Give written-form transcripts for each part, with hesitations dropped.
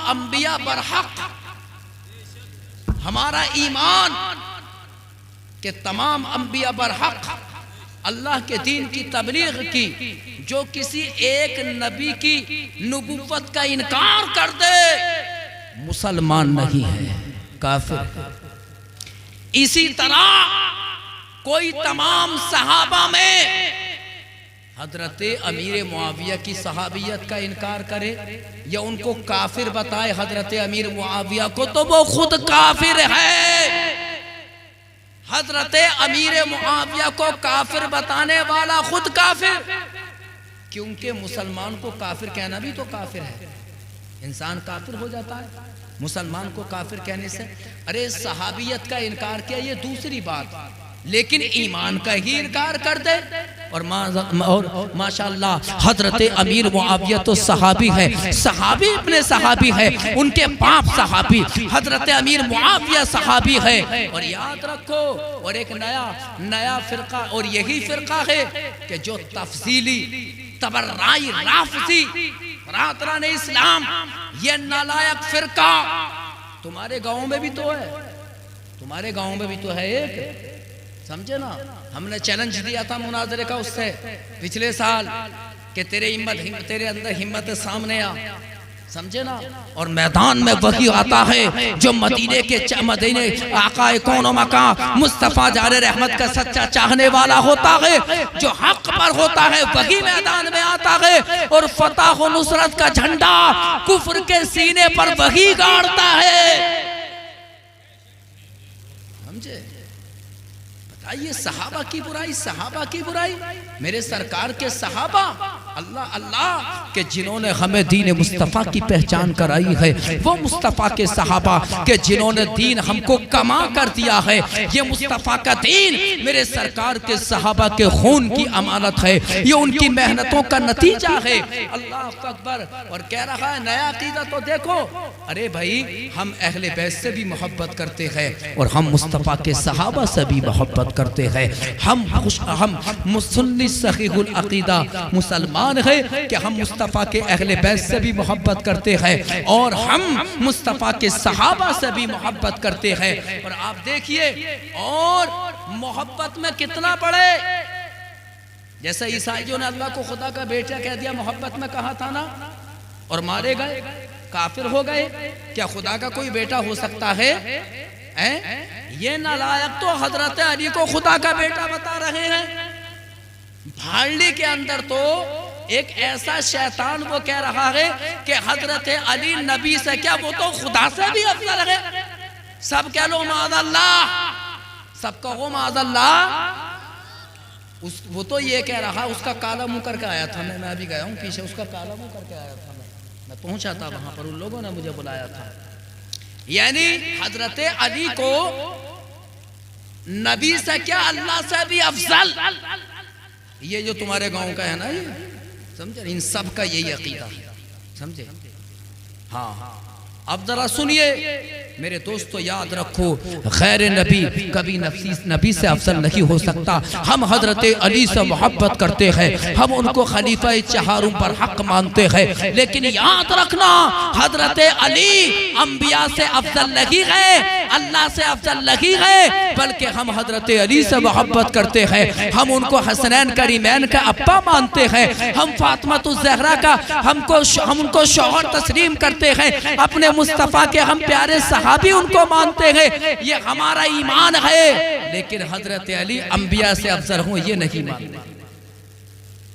अंबिया बरहक, हमारा ईमान कि तमाम अंबिया बरहक अल्लाह के दीन की तबलीग की। जो किसी एक नबी की नबुव्वत का इनकार कर दे मुसलमान नहीं है, काफिर है। इसी तरह कोई तमाम सहाबा में हजरत अमीर मुआविया की सहाबियत का इनकार करे या उनको काफिर बताए हजरत अमीर मुआविया को, तो वो खुद काफिर है। हजरत अमीर मुआविया को काफिर बताने वाला खुद काफिर, क्योंकि मुसलमान को काफिर कहना भी तो काफिर है। इंसान काफिर हो जाता है मुसलमान को काफिर कहने से। अरे सहाबियत का इनकार किया ये दूसरी बात, लेकिन ईमान का ही इनकार कर दे। और माशाअल्लाह हजरत अमीर मुआविया तो सहाबी है, सहाबी अपने सहाबी है, उनके बाप सहाबी, हजरत अमीर मुआविया सहाबी है। और याद रखो, और एक नया फिरका, और यही फिरका है कि जो तफसीली तबर्राई राफसी रातरान इस्लाम, ये नालायक फिरका तुम्हारे गाँव में भी तो है, तुम्हारे गाँव में भी तो है एक, समझे ना। हमने चैलेंज दिया था मुनाजरे का उससे पिछले साल कि तेरे अंदर हिम्मत सामने आ, समझे ना। और मैदान में वही आता है जो मदीने आकाए कौनो मकां मुस्तफा जारे रहमत का सच्चा चाहने वाला होता है, जो हक पर होता है वही मैदान में आता है। और फतह व नुसरत का झंडा कुफ्र के सीने पर वही गाड़ता है, समझे। ये सहाबा की बुराई, सहाबा की बुराई, मेरे सरकार के सहाबा अल्लाह अल्लाह के जिन्होंने हमें दीन मुस्तफ़ा की पहचान कराई है, वो मुस्तफ़ा के सहाबा के जिन्होंने दीन हमको कमा कर दिया है। ये मुस्तफ़ा का दीन मेरे सरकार के सहाबा के खून की अमानत है, ये उनकी मेहनतों का नतीजा है। अल्लाह अकबर। और कह रहा है नया अकीदा तो देखो। अरे भाई, हम अहले बैत से भी मोहब्बत करते हैं और हम मुस्तफ़ा के सहाबा से भी मोहब्बत करते हैं। हम सुन्नी सहीहुल अकीदा मुसलमान है कि हम मुस्तफ़ा के अहले बैत से भी मोहब्बत करते हैं और हम मुस्तफ़ा के सहाबा से भी मोहब्बत करते हैं। और आप देखिए, और मोहब्बत में कितना बड़े, जैसे ईसाइयों ने अल्लाह को खुदा का बेटा कह दिया, मोहब्बत में कहा था ना, और मारे गए, काफिर हो गए। क्या खुदा का कोई बेटा हो सकता है? ये नालायक तो हजरत अली को खुदा का बेटा बता रहे हैं। भाड़ली के अंदर तो एक ऐसा शैतान वो कह रहा है कि हजरत अली नबी से क्या, वो तो खुदा से भी अफजल है। सब कह लो माज़अल्लाह, सब कहो माज़अल्लाह। वो तो ये कह रहा, उसका काला मुंह करके आया था, मैं अभी गया हूँ पीछे, उसका काला मुंह करके आया था, मैं पहुंचा था वहां पर, उन लोगों ने मुझे बुलाया था। यानी हजरत अली को नबी से क्या, अल्लाह से भी अफजल। ये जो तुम्हारे गांव का है ना, ये समझे, इन सब का यही अकीदा है, समझे। हाँ, अब जरा सुनिए मेरे दोस्तों, याद रखो, गैर नबी कभी नबी से अफजल नहीं हो सकता। हम हजरत अली से मोहब्बत करते हैं, हम उनको खलीफा चहारुम पर हक मानते हैं, लेकिन याद रखना हजरत अली अंबिया से अफजल नहीं है, अल्लाह से अफजल नहीं है, बल्कि हम हजरत अली से मोहब्बत करते हैं। हम उनको हसनैन करीमैन का अब्बा मानते हैं, हम फातिमातुज़ ज़हरा का हम उनको शौहर तस्लीम करते हैं, अपने मुस्तफ़ा के हम प्यारे सहाबी उनको मानते हैं। ये हमारा ईमान है। लेकिन हजरत अली अंबिया से अफजल हो ये नहीं मानते।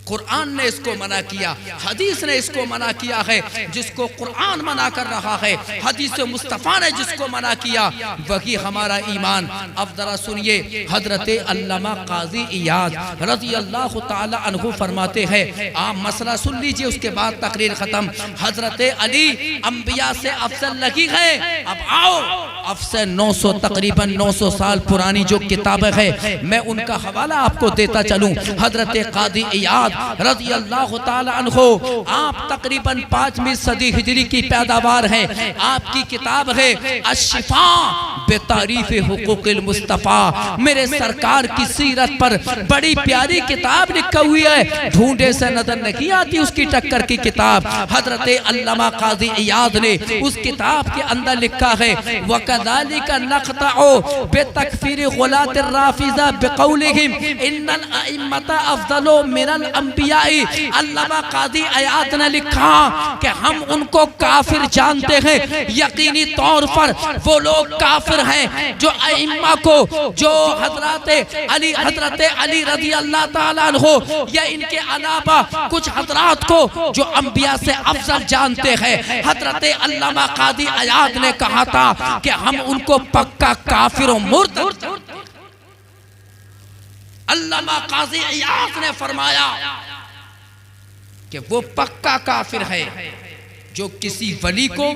कुरान ने इसको मना किया, हदीस ने इसको मना किया है। जिसको कुरान मना कर रहा है, हदीस मुस्तफ़ा ने जिसको मना किया, वही हमारा ईमान। अब जरा सुनिए, हजरत अल्लामा काजी इयाज रज़ी अल्लाह ताला अन्हु फरमाते हैं, आप मसला सुन लीजिए, उसके बाद तकरीर खत्म। हजरत अली अंबिया से अफजल नहीं है। अब आओ, अब से 900 तकरीबन 900 साल पुरानी जो किताबें है, मैं उनका हवाला आपको देता चलूं। हजरत काजी इयाज रज़ी अल्लाह ताला अन्हु, आप तकरीबन 5वीं सदी हिजरी की पैदावार है। आपकी किताब है अश्शिफा बेतारीफ हुकूक़िल मुस्तफ़ा। मेरे सरकार की सीरत पर बड़ी प्यारी किताब लिखी हुई है, ढूंढे से नजर नहीं आती उसकी टक्कर की किताब। हजरत अल्लामा काज़ी इयाद ने उस किताब के अंदर लिखा है, वकज़ालिका नक़तउ बितकफ़ीर गुलातिर राफ़िज़ा बिक़ौलिहिम इन्नल अइम्मता अफ़ज़लु मिनल अंबियाई। अल्लामा काज़ी इयाद ने लिखा कि हम उनको काफिर जानते हैं, यकीनी तौर पर वो लोग काफिर हैं जो अइम्मा को, जो हजरत अली रज़ी अल्लाह ताला अन्हु या इनके अलावा कुछ हजरात को जो अंबिया से अफजल जानते हैं। हजरत अल्लामा काज़ी इयाद ने कहा था कि हम उनको पक्का काफिर और मुर्तद। अल्लामा काज़ी इयाद ने फरमाया कि वो पक्का काफिर है जो किसी वली को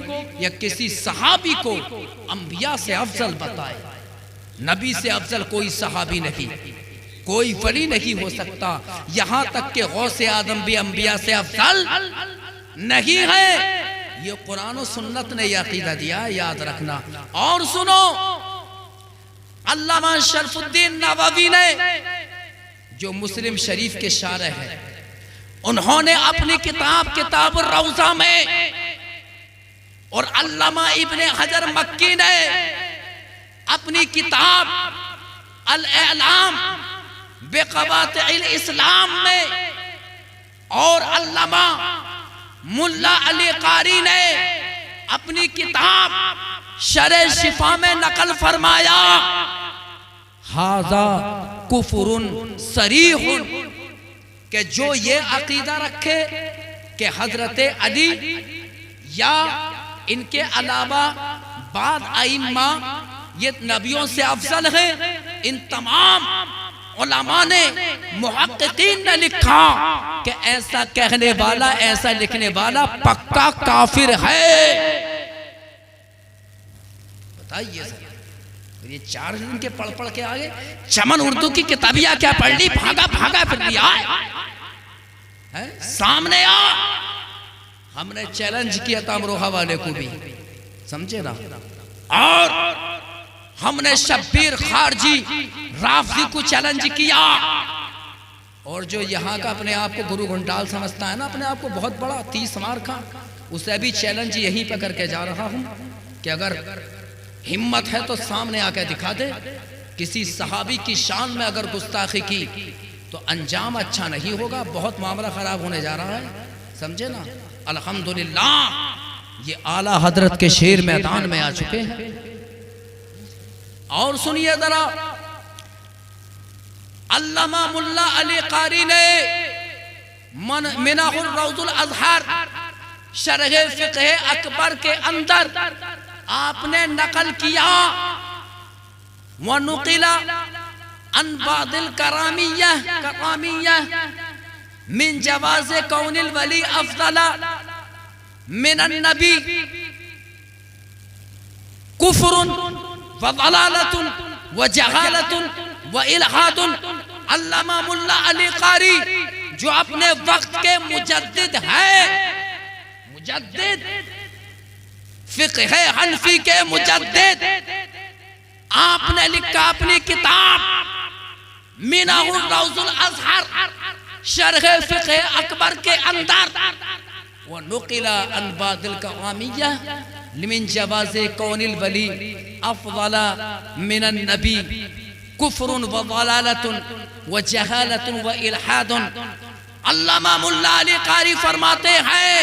या किसी सहाबी को अंबिया से अफजल बताए। नबी से अफजल कोई सहाबी नहीं, कोई वली नहीं हो सकता। यहां तक कि गौसे आदम भी अंबिया से अफजल नहीं है। ये कुरान और सुन्नत ने यह अकीदा दिया, याद रखना। और सुनो, अल्लामा शरफुद्दीन नववी ने जो मुस्लिम शरीफ के शारे हैं, उन्होंने अपनी किताब रौज़ा में, और अल्लामा इब्ने हजर मक्की ने अपनी किताब अल एलाम बिक़वातिइल इस्लाम में, और अल्लामा मुल्ला अली कारी ने अपनी किताब शरह शिफा में नकल फरमाया, हाज़ा कुफ्रुन सरीहुन, कि जो ये अकीदा रखे कि हजरत अली या इनके अलावा बाद आइम्मा ये नबियों से अफजल है, इन तमाम उलमा ने, मुहक्किकीन ने लिखा कि ऐसा कहने वाला, ऐसा लिखने वाला पक्का काफिर है। बताइए सर, ये 4 दिन के पढ़ के आगे चमन उर्दू की किताबियां क्या पढ़ ली, भागा फिर लिया है सामने आ। हमने चैलेंज किया था अमरोहा वाले को भी, समझे ना, और हमने शब्बीर खारजी राफजी को चैलेंज किया। और जो यहाँ का अपने आप को गुरु घंटाल समझता है ना, अपने आप को बहुत बड़ा 30 मार का, उसे भी चैलेंज यहीं पे करके जा रहा हूँ कि अगर हिम्मत है तो सामने आकर दिखा दे। किसी सहाबी की शान में अगर गुस्ताखी की तो अंजाम अच्छा नहीं होगा, बहुत मामला खराब होने जा रहा है, समझे ना। अल्हम्दुलिल्लाह ये आला हजरत के शेर मैदान में आ चुके हैं। और सुनिए जरा, अल्लामा मुल्ला अली कारी ने मिनाहुर रौजुल अज़हर शरह फ़िक़्ह अकबर के अंदर आपने नकल किया, व नुक़िला अन बादिल करामिय्या मिन जवाज़े कौनिल वली अफ़ज़ला मिनन नबी कुफ्रुन व ज़लालतुन व जहालतुन व इल्हादुन। अल्लामा मुल्ला अली कारी जो अपने वक्त के मुजद्दिद है, मुजद्दिद फ़िक़्ह हनफी के मुजद्दिद, आपने लिखा अपनी किताब मिनाहुर रौजुल अज़हर शरह फ़िक़्ह अकबर के अंदर, वो नुक़िला अन बादिल करामिय्या लिमिन जवाज़े कौनिल वली अफ़ज़ला मिनन नबी कुफ्रुन व ज़लालतुन व जहालतुन व इल्हादुन। अल्लामा मुल्ला अली कारी फरमाते हैं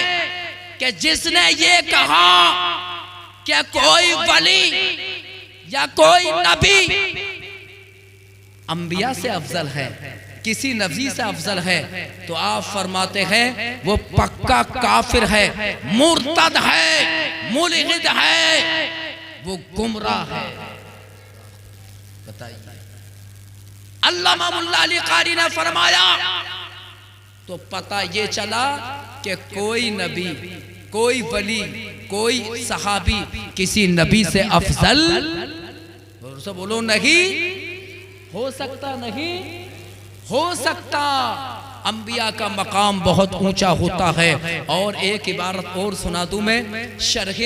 कि जिसने ये कहा कि कोई वली या कोई नबी अंबिया से अफजल है, किसी नबी से अफजल है, तो आप फरमाते हैं वो पक्का काफिर है, मुर्तद है, मुल्हिद है, वो गुमराह है। बताइए, अल्लामा मुल्ला अली कारी ने फरमाया तो पता ये चला कि कोई नबी, कोई वली, कोई सहाबी किसी नबी से अफजल, तो बोलो नहीं हो सकता, नहीं हो सकता। अंबिया का मकाम बहुत ऊंचा होता है। और एक इबारत और सुना दूं मैं, शरह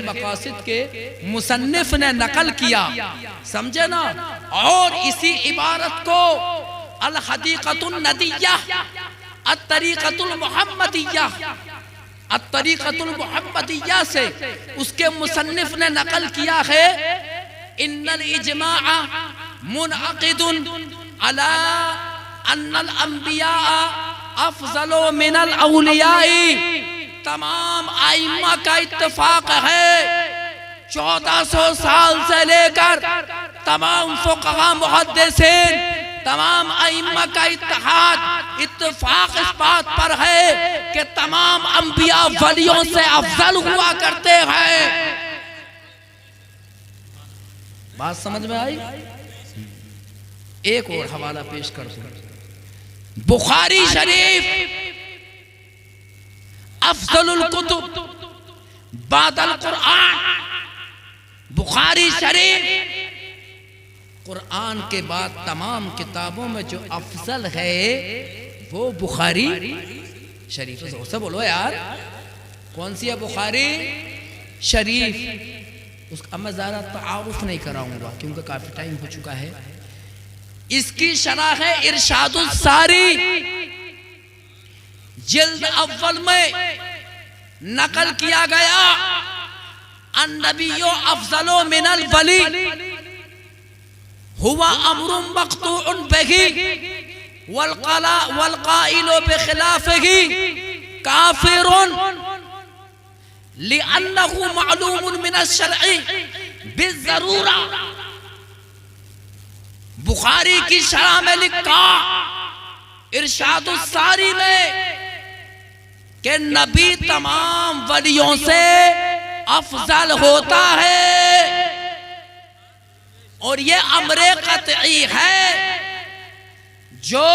मकासिद के मुसन्निफ ने नकल किया, समझे ना। और इसी इबारत को अल हदीक़तुन नदिय्या अत-तरीक़तुल मुहम्मदिय्या से उसके मुसन्निफ ने नकल किया है, इन्नल इजमाअ मुनअक़िदुन अला अन्नल अंबिया अफ़ज़लु मिनल औलियाई। तमाम आइम्मा का इत्तेफाक है, 1400 साल से लेकर तमाम फुक़हा मुहद्दिसीन, तमाम आइम्मा का इत्तेफाक इस बात पर है कि तमाम अंबिया वलियों से अफजल हुआ करते हैं। बात समझ में आई? एक और हवाला पेश कर दूं, बुखारी शरीफ अफजलुल कुतुब बादल कुरान। बुखारी शरीफ कुरान के बाद तमाम किताबों में जो अफजल है वो बुखारी शरीफ है। से बोलो यार, कौन सी है? बुखारी शरीफ। उसका मैं ज़्यादा तारुफ नहीं कराऊंगा क्योंकि काफ़ी टाइम हो चुका है। इसकी शरह है इरशादुल सारी, जिल्द अव्वल में नकल किया गया, अन्नबियो अफजलो मिनल वली हुआ अमरुम मक़तूउन बिही वल क़ाइलु बिख़िलाफ़िही काफ़िरुन लिअन्नहु मअलूमुन मिनश शर'i बिज़रूरा। बुखारी की शरह में लिखा इरशादुस सारी में कि नबी तमाम वलियों से अफजल होता है और ये अमरे क़तई है। जो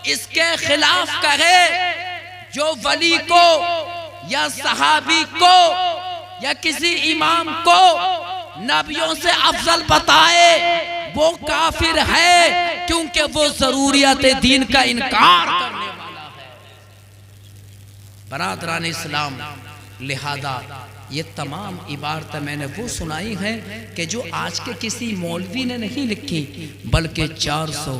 इसके खिलाफ कहे, जो वली को या सहाबी को या किसी इमाम को नबियों से अफजल बताए वो काफिर है, क्योंकि वो जरूरियत दीन का इनकार करने वाला है। बरादरान इस्लाम, लिहाजा ये तमाम इबारतें मैंने वो सुनाई हैं कि जो आज के किसी मौलवी ने नहीं लिखी, बल्कि 400,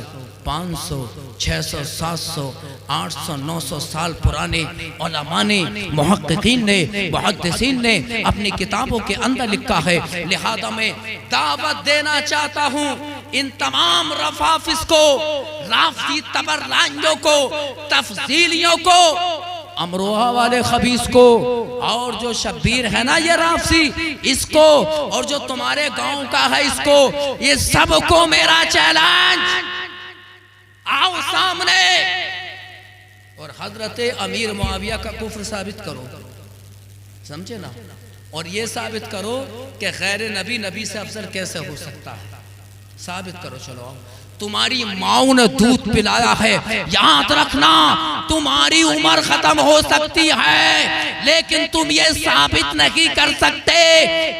500, 600, 700, 800, 900 साल पुराने उलमा ने, मुहक्किकीन ने, मुहद्दिसीन ने अपनी किताबों के अंदर लिखा है। लिहाजा मैं दावत देना चाहता हूँ इन तमाम रफाफिस को, राफी तबरलाइयों को, तफसीलियों को, अमरोहा वाले खबीस को, और जो शब्बीर है ना ये राफसी, इसको, और जो तुम्हारे गांव का है इसको, ये सबको मेरा चैलेंज, आओ सामने और हजरत अमीर मुआविया का कुफ्र साबित करो, समझे ना। और ये साबित करो कि गैर नबी नबी से अफजल कैसे हो सकता है, साबित करो। चलो, तुम्हारी माँ ने दूध पिलाया है, याद रखना तुम्हारी उम्र खत्म हो सकती है, लेकिन तुम ये साबित नहीं कर सकते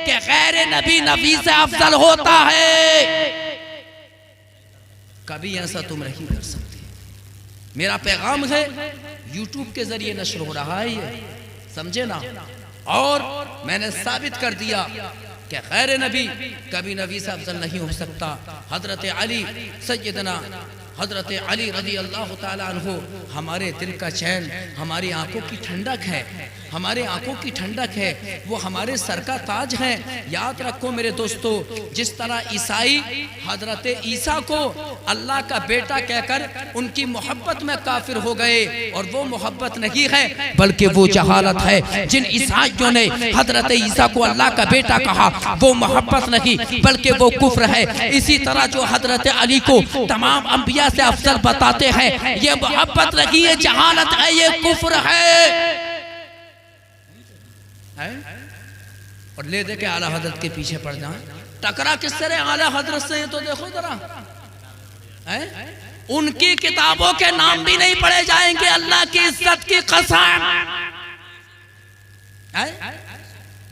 कि गैर नबी नबी से अफजल होता है। कभी ऐसा तुम नहीं कर सकते। मेरा पैगाम है, यूट्यूब के जरिए नश्र हो रहा है ये, समझे ना। और मैंने साबित कर दिया कि गैर नबी कभी नबी से अफजल नहीं हो सकता। हजरत अली सैयदना हजरत अली रज़ी अल्लाह ताला अन्हु हमारे दिल का चैन, हमारी आंखों की ठंडक है, हमारे आंखों की ठंडक है, वो हमारे सर का ताज है। याद रखो मेरे दोस्तों, जिस तरह ईसाई हजरत ईसा को अल्लाह का बेटा कहकर उनकी मोहब्बत में काफिर हो गए, और वो मोहब्बत नहीं है बल्कि वो जहालत है। जिन ईसाइयों ने हजरत ईसा को अल्लाह का बेटा कहा वो मोहब्बत नहीं बल्कि वो कुफ्र है। इसी तरह जो हजरत अली को तमाम अंबिया से अफजल बताते हैं, ये मोहब्बत नहीं है, जहालत है, ये कुफ्र है। और ले दे के आला हजरत के पीछे पड़ जाए, टकरा किससे रे आला हजरत से, तो देखो जरा, उनकी किताबों के नाम भी नहीं पढ़े जाएंगे, अल्लाह की इज्जत की कसम।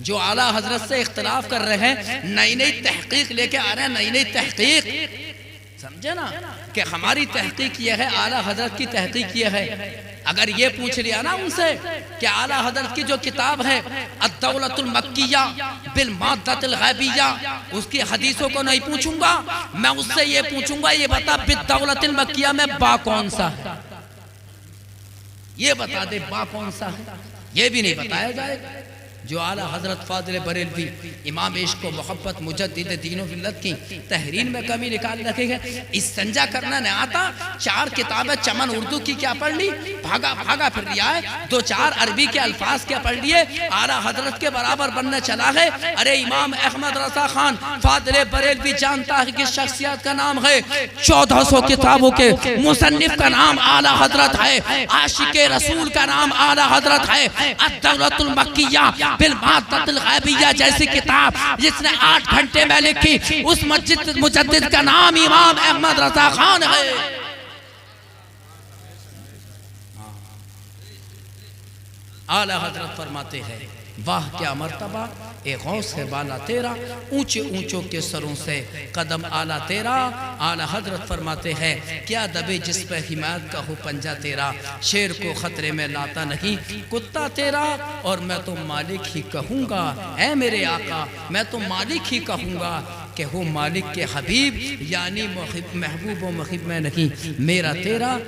जो आला हजरत से इख्तिलाफ कर रहे हैं, नई नई तहकीक लेके आ रहे हैं, नई नई तहकीक, समझे ना। कि हमारी तहकीक ये है, आला हजरत की तहकीक ये है। अगर ये पूछ लिया ना उनसे कि आला हजरत की जो किताब है अद-दौलतुल मक्किया बिल माद्दतिल गैबिया, उसकी हदीसों को नहीं पूछूंगा, मैं उससे ये पूछूंगा ये बता बिद-दौलतिल मक्किया में बा कौन सा है, ये बता दे बा कौन सा है। ये भी नहीं बताया जाएगा। जो आला हजरत फाजिल बरेलवी इमाम इश्क व मोहब्बत मुजद्दिद दीनो मिल्लत की तहरीर में कमी निकाल रखेंगे। इस्तिंजा करना नहीं आता, 4 किताबें चमन उर्दू की क्या पढ़ ली, भागा भागा फिर रिया है, 2-4 अरबी के अल्फाज क्या पढ़ लिए, आला हजरत के बराबर बनने चला है। अरे इमाम अहमद रजा खान फाजिल बरेलवी जानता है कि शख्सियत का नाम है, 1400 किताबों के मुसन्निफ का नाम आला हजरत है, आशिक रसूल का नाम आला हजरत है। अद-दौलतुल मक्किया बिल माद्दतिल गैबिया जैसी किताब जिसने 8 घंटे में लिखी, उस मस्जिद मुजद्दिद का नाम इमाम अहमद रजा खान है। आला हजरत फरमाते हैं वाह क्या मर्तबा ए गौस है बाला तेरा, ऊंचे ऊंचों के सरों से कदम आला तेरा। आला हजरत फरमाते हैं क्या दबे जिस पे हिमायत का हो पंजा तेरा, शेर को खतरे में लाता नहीं कुत्ता तेरा। और मैं तो मालिक ही कहूँगा ऐ मेरे आका, मैं तो मालिक ही कहूँगा कि हो मालिक के हबीब, यानी महबूब व मुहिब में नहीं मेरा तेरा।